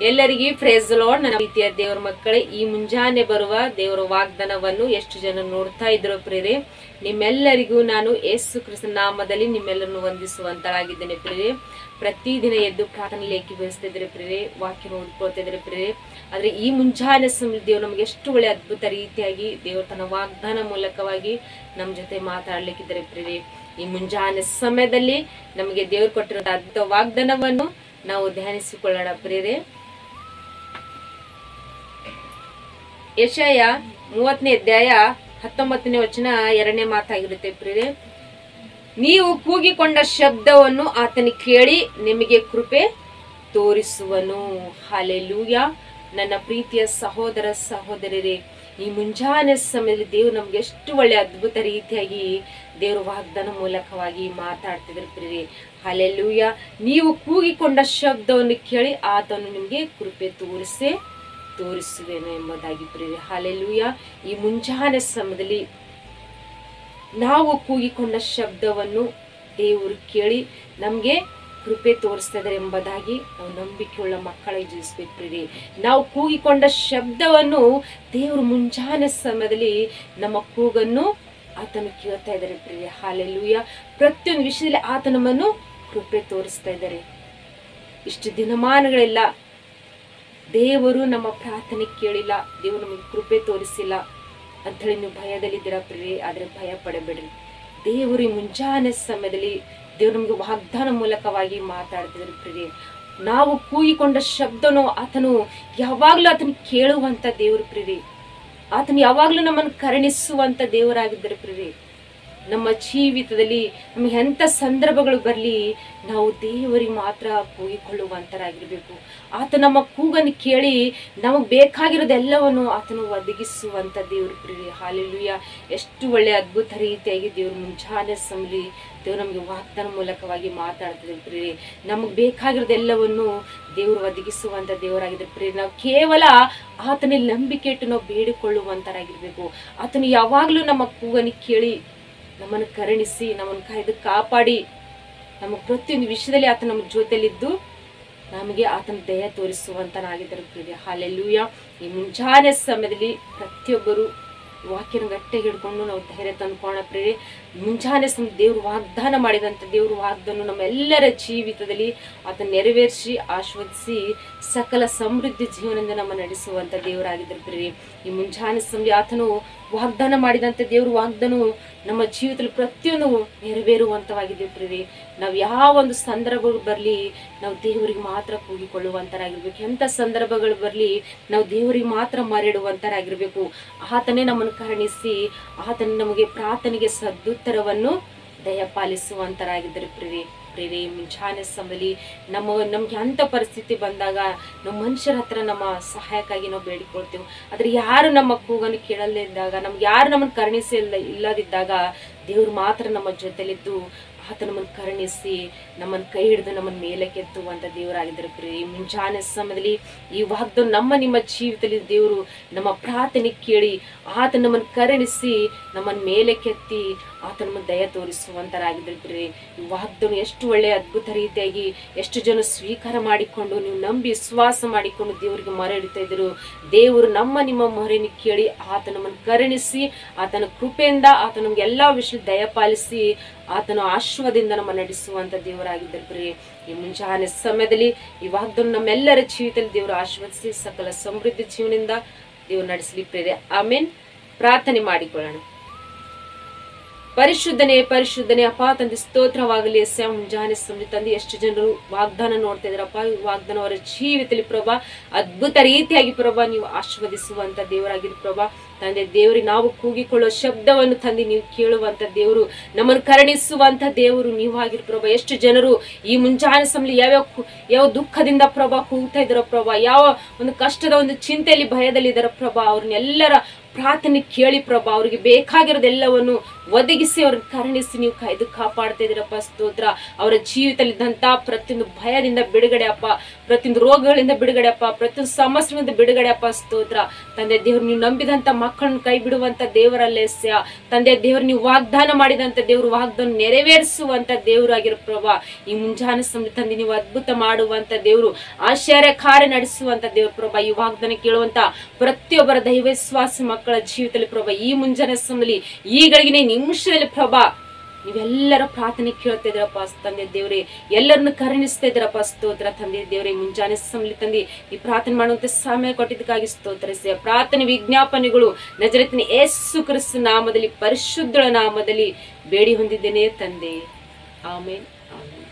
ಎಲ್ಲರಿಗೂ praise lord. ನನ್ನ ಪ್ರೀತಿಯ ದೇವರ ಮಕ್ಕಳೇ, ಈ ಮುಂಜಾನೆ ಬರುವ ದೇವರ ವಾಗ್ದಾನವನ್ನು ಎಷ್ಟು ಜನ ನೋಡ್ತಾ ಇದ್ರು ಪ್ರಿಯರೇ, ನಿಮ್ಮೆಲ್ಲರಿಗೂ ನಾನು ಯೇಸು ಕ್ರಿಸ್ತನ ನಾಮದಲ್ಲಿ ನಿಮ್ಮೆಲ್ಲರನ್ನು ವಂದಿಸುವಂತಳಾಗಿದ್ದೇನೆ ಪ್ರಿಯರೇ. ಪ್ರತಿದಿನ ಎದ್ದು ಪ್ರಾರ್ಥನೆಯಲ್ಲಿ ಏಕೀಭವಿಸ್ತಿದ್ರೆ ಪ್ರಿಯರೇ, ವಾಕ್ಯ ಓದ್ಕೊಳ್ತಾ ಇದ್ರೆ ಪ್ರಿಯರೇ. ಆದ್ರೆ ಈ ಮುಂಜಾನೆ ಸಮಯ ದೇವರು ನಮ್ಗೆ ಎಷ್ಟು ಒಳ್ಳೆ ಅದ್ಭುತ ರೀತಿಯಾಗಿ ದೇವರು ತನ್ನ ವಾಗ್ದಾನ ಮೂಲಕವಾಗಿ ನಮ್ಮ ಜೊತೆ ಮಾತಾಡ್ಲಿಕ್ಕಿದ್ದಾರೆ ಪ್ರಿಯರೇ. ಈ ಮುಂಜಾನೆ ಸಮಯದಲ್ಲಿ ನಮಗೆ ದೇವರು ಕೊಟ್ಟಿರುವಂತಹ ಅದ್ಭುತ ವಾಗ್ದಾನವನ್ನು ನಾವು ಧ್ಯಾನಿಸಿಕೊಳ್ಳೋಣ ಪ್ರಿಯರೇ. ಯೆಶಾಯ 30ನೇ ಅಧ್ಯಾಯ 19ನೇ ವಚನ 2ನೇ ಮಾತಾಗಿರುತ್ತೆ ಪ್ರಿಯರೇ. ನೀವು ಕೂಗಿಕೊಂಡ ಶಬ್ದವನ್ನು ಆತನಿಗೆ ಕೇಳಿ ನಿಮಗೆ ಕೃಪೆ ತೋರಿಸುವನು. ಹಲ್ಲೆಲೂಯಾ. ನನ್ನ ಪ್ರೀತಿಯ ಸಹೋದರ ಸಹೋದರರೇ, ಈ ಮುಂಜಾನೆ ಸಮಯದಲ್ಲಿ ದೇವರು ನಮ್ಗೆ ಎಷ್ಟು ಒಳ್ಳೆ ಅದ್ಭುತ ರೀತಿಯಾಗಿ ದೇವರು ವಾಗ್ದಾನ ಮೂಲಕವಾಗಿ ಮಾತಾಡ್ತಿದ್ರು ಪ್ರಿಯರೇ. ಹಲ್ಲೆಲೂಯಾ. ನೀವು ಕೂಗಿಕೊಂಡ ಶಬ್ದವನ್ನು ಕೇಳಿ ಆತನು ನಿಮ್ಗೆ ಕೃಪೆ ತೋರಿಸುವೆನು ಎಂಬುದಾಗಿ ಪ್ರಿಯರೇ. ಹಲ್ಲೆಲೂಯಾ. ಈ ಮುಂಜಾನೆ ಸಮಯದಲ್ಲಿ ನಾವು ಕೂಗಿಕೊಂಡ ಶಬ್ದವನ್ನು ದೇವರು ಕೇಳಿ ನಮ್ಗೆ ಕೃಪೆ ತೋರಿಸ್ತಾ ಇದ್ದಾರೆ ಎಂಬುದಾಗಿ ನಾವು ನಂಬಿಕೆಯುಳ್ಳ ಮಕ್ಕಳಾಗಿ ಜೀವಿಸ್ಬೇಕು ಪ್ರಿಯರೇ. ನಾವು ಕೂಗಿಕೊಂಡ ಶಬ್ದವನ್ನು ದೇವರು ಮುಂಜಾನೆ ಸಮಯದಲ್ಲಿ ನಮ್ಮ ಕೂಗನ್ನು ಆತನು ಕೇಳ್ತಾ ಇದ್ದಾರೆ ಪ್ರಿಯರೇ. ಹಲ್ಲೆಲೂಯಾ. ಪ್ರತಿಯೊಂದು ವಿಷಯದಲ್ಲಿ ಆತ ನಮ್ಮನ್ನು ಕೃಪೆ ತೋರಿಸ್ತಾ ಇದ್ದಾರೆ. ಇಷ್ಟು ದಿನಮಾನಗಳೆಲ್ಲ ದೇವರು ನಮ್ಮ ಪ್ರಾರ್ಥನೆ ಕೇಳಿಲ್ಲ, ದೇವರು ನಮಗೆ ಕೃಪೆ ತೋರಿಸಿಲ್ಲ ಅಂಥೇಳಿ ನೀವು ಭಯದಲ್ಲಿದ್ದೀರಾ ಪ್ರಿಯರೇ. ಆದ್ರೆ ಭಯ ಪಡಬೇಡ್ರಿ. ದೇವರು ಈ ಮುಂಜಾನೆ ಸಮಯದಲ್ಲಿ ದೇವರು ನಮ್ಗೆ ವಾಗ್ದಾನ ಮೂಲಕವಾಗಿ ಮಾತಾಡ್ತಿದ್ರು ಪ್ರಿಯರೇ. ನಾವು ಕೂಗಿಕೊಂಡ ಶಬ್ದನು ಆತನು ಯಾವಾಗ್ಲೂ ಆತನ ಕೇಳುವಂತ ದೇವರು ಪ್ರಿಯರೇ. ಆತನು ಯಾವಾಗ್ಲೂ ನಮ್ಮನ್ನು ಕರುಣಿಸುವಂತ ದೇವರಾಗಿದ್ದರು ಪ್ರಿಯರೇ. ನಮ್ಮ ಜೀವಿತದಲ್ಲಿ ನಮಗೆ ಎಂಥ ಸಂದರ್ಭಗಳು ಬರಲಿ, ನಾವು ದೇವರಿಗೆ ಮಾತ್ರ ಕೂಗಿಕೊಳ್ಳುವಂತರಾಗಿರ್ಬೇಕು. ಆತ ನಮ್ಮ ಕೂಗನ್ನು ಕೇಳಿ ನಮಗೆ ಬೇಕಾಗಿರೋದೆಲ್ಲವನ್ನು ಆತನು ಒದಗಿಸುವಂತ ದೇವರು ಪ್ರಿಯರೇ. ಹಲ್ಲೆಲೂಯಾ. ಎಷ್ಟು ಒಳ್ಳೆ ಅದ್ಭುತ ರೀತಿಯಾಗಿ ದೇವರು ಮುಂಜಾನೆ ಸಮಯದಲ್ಲಿ ದೇವರು ನಮಗೆ ವಾಗ್ದಾನ ಮೂಲಕವಾಗಿ ಮಾತಾಡ್ತಿದ್ರು ಪ್ರಿಯರೇ. ನಮಗೆ ಬೇಕಾಗಿರೋದೆಲ್ಲವನ್ನು ದೇವರು ಒದಗಿಸುವಂತ ದೇವರಾಗಿದ್ದಾರೆ ಪ್ರಿಯರೇ. ನಾವು ಕೇವಲ ಆತನಲ್ಲಿ ನಂಬಿಕೆ ಇಟ್ಟು ನಾವು ಬೇಡಿಕೊಳ್ಳುವಂತರಾಗಿರ್ಬೇಕು. ಆತನು ಯಾವಾಗ್ಲೂ ನಮ್ಮ ಕೂಗನ್ನು ಕೇಳಿ ನಮ್ಮನ್ನು ಕರುಣಿಸಿ ನಮ್ಮನ್ನು ಕಾಯ್ದು ಕಾಪಾಡಿ ನಮ್ಮ ಪ್ರತಿಯೊಂದು ವಿಷಯದಲ್ಲಿ ಆತ ನಮ್ಮ ಜೊತೆಲಿದ್ದು ನಮಗೆ ಆತನ ದಯ ತೋರಿಸುವಂತನಾಗಿದ್ದರು ಪ್ರಿಯರೇ. ಹಲ್ಲೆಲೂಯಾ. ಈ ಮುಂಜಾನೆ ಸಮಯದಲ್ಲಿ ಪ್ರತಿಯೊಬ್ಬರು ವಾಕ್ಯನ ಗಟ್ಟಿಗೆ ಹಿಡ್ಕೊಂಡು ನಾವು ಧೈರ್ಯ ತಂದ್ಕೋಣ ಪ್ರಿಯರೇ. ಮುಂಜಾನೆ ಸಮಯ ದೇವರು ವಾಗ್ದಾನ ಮಾಡಿದಂಥ ದೇವರು ವಾಗ್ದಾನ ನಮ್ಮೆಲ್ಲರ ಜೀವಿತದಲ್ಲಿ ಆತನ ನೆರವೇರಿಸಿ ಆಶೀರ್ವದಿಸಿ ಸಕಲ ಸಮೃದ್ಧಿ ಜೀವನದಿಂದ ನಮ್ಮ ನಡೆಸುವಂತ ದೇವರಾಗಿದ್ದರು ಪ್ರಿಯರೇ. ಈ ಮುಂಜಾನೆ ಸಮಯ ಆತನು ವಾಗ್ದಾನ ಮಾಡಿದಂಥ ದೇವರು ವಾಗ್ದಾನ ನಮ್ಮ ಜೀವಿತದಲ್ಲಿ ಪ್ರತಿಯೊಂದು ನೆರವೇರುವಂತವಾಗಿದ್ದೇವೆ ಪ್ರಿಯರೇ. ನಾವು ಯಾವ ಒಂದು ಸಂದರ್ಭಗಳು ಬರಲಿ ನಾವು ದೇವರಿಗೆ ಮಾತ್ರ ಕೂಗಿಕೊಳ್ಳುವಂತರಾಗಿರ್ಬೇಕು. ಎಂಥ ಸಂದರ್ಭಗಳು ಬರಲಿ ನಾವು ದೇವರಿಗೆ ಮಾತ್ರ ಮರೆಡುವಂತರಾಗಿರ್ಬೇಕು. ಆತನೇ ನಮ್ಮನ್ನು ಕರುಣಿಸಿ ಆತನ ನಮಗೆ ಪ್ರಾರ್ಥನೆಗೆ ಸದುತ್ತರವನ್ನು ದಯಪಾಲಿಸುವಂತರಾಗಿದ್ದರು ಪ್ರಿಯರೇ. ಮುಂಜಾನೆ ಸಮಯದಲ್ಲಿ ನಮ್ಗೆ ಅಂಥ ಪರಿಸ್ಥಿತಿ ಬಂದಾಗ ನಾವು ಮನುಷ್ಯರ ಹತ್ರ ನಮ್ಮ ಸಹಾಯಕ್ಕಾಗಿ ನಾವು ಬೇಡಿಕೊಳ್ತೇವೆ. ಆದ್ರೆ ಯಾರು ನಮ್ಮ ಕೂಗನ್ನು ಕೇಳಲಿದ್ದಾಗ, ನಮ್ಗೆ ಯಾರು ನಮ್ಮನ್ನು ಕರುಣಿಸಿ ಇಲ್ಲದಿದ್ದಾಗ ದೇವ್ರು ಮಾತ್ರ ನಮ್ಮ ಜೊತೆಲಿದ್ದು ಆತ ನಮ್ಮನ್ನು ಕರುಣಿಸಿ ನಮ್ಮನ್ನು ಕೈ ಹಿಡಿದು ನಮ್ಮನ್ನು ಮೇಲಕ್ಕೆ ಎತ್ತುವಂತ ದೇವರಾಗಿದ್ದರು ಪ್ರಿಯರೇ. ಮುಂಜಾನೆ ಸಮಯದಲ್ಲಿ ಈ ವಾಗ್ದಾನ ನಿಮ್ಮ ಜೀವಿತದಲ್ಲಿ ದೇವರು ನಮ್ಮ ಪ್ರಾರ್ಥನೆ ಕೇಳಿ ಆತ ನಮ್ಮನ್ನು ಕರುಣಿಸಿ ನಮ್ಮನ್ನು ಮೇಲಕ್ಕೆತ್ತಿ ಆತ ನಮ್ಮ ದಯ ತೋರಿಸುವಂತರಾಗಿದ್ದರು ಪ್ರಿಯರೇ. ಈ ವಾಗ್ದಾನ ಎಷ್ಟು ಒಳ್ಳೆಯ ಅದ್ಭುತ ರೀತಿಯಾಗಿ ಎಷ್ಟು ಜನ ಸ್ವೀಕಾರ ಮಾಡಿಕೊಂಡು ನೀವು ನಂಬಿ ವಿಶ್ವಾಸ ಮಾಡಿಕೊಂಡು ದೇವರಿಗೆ ಮೊರೆ ಇಡ್ತಾ ಇದ್ರು. ದೇವರು ನಿಮ್ಮ ಮೊರೆಯನ್ನು ಕೇಳಿ ಆತ ನಮ್ಮನ್ನು ಕರುಣಿಸಿ ಆತನ ಕೃಪೆಯಿಂದ ಆತ ನಮ್ಗೆ ಎಲ್ಲಾ ವಿಷಯ ದಯಪಾಲಿಸಿ ಆತನ ಆಶ್ವಾದಿಂದ ನಮ್ಮ ನಡೆಸುವಂತ ದೇವರಾಗಿದ್ದರು ಪ್ರಿಯರೇ. ಈ ಮುಂಜಾನೆ ಸಮಯದಲ್ಲಿ ಈ ವಾಗ್ದಾನ ನಮ್ಮೆಲ್ಲರ ಜೀವಿತದಲ್ಲಿ ದೇವರು ಆಶೀರ್ವದಿಸಿ ಸಕಲ ಸಮೃದ್ಧಿ ಜೀವನದಿಂದ ದೇವರು ನಡೆಸಲಿ ಪ್ರಿಯರೇ. ಆಮೇನ್. ಪ್ರಾರ್ಥನೆ ಮಾಡಿಕೊಳ್ಳೋಣ. ಪರಿಶುದ್ಧನೇ ಅಪ್ಪ ತಂದೆ ಸ್ತೋತ್ರವಾಗಲಿ. ಮುಂಜಾನೆ ಸಮಯ ತಂದೆ ಎಷ್ಟು ಜನರು ವಾಗ್ದಾನ ನೋಡ್ತಾ ಇದ್ರಪ್ಪ, ವಾಗ್ದಾನ ಅವರ ಜೀವಿತದಲ್ಲಿ ಪ್ರಭಾ ಅದ್ಭುತ ರೀತಿಯಾಗಿ ಪ್ರಭಾ ನೀವು ಆಶೀರ್ವದಿಸುವಂತ ದೇವರಾಗಿರಿ ಪ್ರಭಾ. ತಂದೆ ದೇವರಿಗೆ ನಾವು ಕೂಗಿಕೊಳ್ಳುವ ಶಬ್ದವನ್ನು ತಂದೆ ನೀವು ಕೇಳುವಂತ ದೇವರು, ನಮ್ಮನ್ನು ಕರುಣಿಸುವಂತ ದೇವರು ನೀವಾಗಿರಿ ಪ್ರಭಾ. ಎಷ್ಟು ಜನರು ಈ ಮುಂಜಾನೆ ಸಮಯ ಯಾವ ದುಃಖದಿಂದ ಪ್ರಭಾ ಕೂಗ್ತಾ ಇದ್ದಾರ ಪ್ರಭಾ, ಯಾವ ಒಂದು ಕಷ್ಟದ ಒಂದು ಚಿಂತೆಯಲ್ಲಿ ಭಯದಲ್ಲಿ ಇದ್ದಾರ ಪ್ರಭಾ, ಅವ್ರನ್ನೆಲ್ಲರ ಪ್ರಾರ್ಥನೆ ಕೇಳಿ ಪ್ರಭಾ, ಅವ್ರಿಗೆ ಬೇಕಾಗಿರೋದೆಲ್ಲವನ್ನು ಒದಗಿಸಿ ಅವ್ರನ್ನ ಕರುಣಿಸಿ ನೀವು ಕಾಯ್ದು ಕಾಪಾಡ್ತಾ ಇದ್ದೀರಪ್ಪ. ಸ್ತೋತ್ರ. ಅವರ ಜೀವಿತದಲ್ಲಿದ್ದಂಥ ಪ್ರತಿಯೊಂದು ಭಯದಿಂದ ಬಿಡುಗಡೆ ಅಪ್ಪ, ಪ್ರತಿಯೊಂದು ರೋಗಗಳಿಂದ ಬಿಡುಗಡೆ ಅಪ್ಪ, ಪ್ರತಿಯೊಂದು ಸಮಸ್ಯೆಗಳಿಂದ ಬಿಡುಗಡೆ ಅಪ್ಪ. ಸ್ತೋತ್ರ. ತಂದೆ ದೇವ್ರು, ನೀವು ನಂಬಿದಂಥ ಮಕ್ಕಳನ್ನು ಕೈ ಬಿಡುವಂಥ ದೇವರಲ್ಲೇಸ್ಯ. ತಂದೆ ದೇವ್ರು, ನೀವು ವಾಗ್ದಾನ ಮಾಡಿದಂಥ ದೇವ್ರು ವಾಗ್ದಾನ ನೆರವೇರಿಸುವಂಥ ದೇವ್ರು ಆಗಿರೋ ಪ್ರಭಾ. ಈ ಮುಂಜಾನೆ ಸಮಯ ತಂದೆ ನೀವು ಅದ್ಭುತ ಮಾಡುವಂಥ ದೇವ್ರು, ಆಶ್ಚರ್ಯ ಕಾರ್ಯ ನಡೆಸುವಂಥ ದೇವ್ರು ಪ್ರಭಾ. ಈ ವಾಗ್ದಾನ ಕೇಳುವಂತ ಪ್ರತಿಯೊಬ್ಬರ ದೈವವಿಶ್ವಾಸ ಮಕ್ಕಳ ಜೀವಿತದಲ್ಲಿ ಪ್ರಭಾ, ಈ ಮುಂಜಾನೆ ಸಮಯದಲ್ಲಿ ಈಗಳಿಗಿನ ನಿಮಿಷದಲ್ಲಿ ಪ್ರಭಾ, ನೀವೆಲ್ಲರ ಪ್ರಾರ್ಥನೆ ಕೇಳ್ತಾ ಇದ್ದೀರಪ್ಪ ತಂದೆ ದೇವ್ರೆ. ಎಲ್ಲರನ್ನು ಕರುಣಿಸ್ತಾ ಇದ್ದೀರಪ್ಪ. ಸ್ತೋತ್ರ ತಂದೆ ದೇವ್ರೆ. ಮುಂಜಾನೆ ಸಮಯದಲ್ಲಿ ತಂದೆ ಈ ಪ್ರಾರ್ಥನೆ ಮಾಡುವಂತ ಸಮಯ ಕೊಟ್ಟಿದ್ದಕ್ಕಾಗಿ ಸ್ತೋತ್ರಿಸಿ. ಪ್ರಾರ್ಥನೆ ವಿಜ್ಞಾಪನೆಗಳು ನಜರೇತಿನ ಯೇಸು ಕ್ರಿಸ್ತ ನಾಮದಲ್ಲಿ, ಪರಿಶುದ್ಧಳ ನಾಮದಲ್ಲಿ ಬೇಡಿ ಹೊಂದಿದ್ದೇನೆ ತಂದೆ. ಆಮೇನ್, ಆಮೇನ್.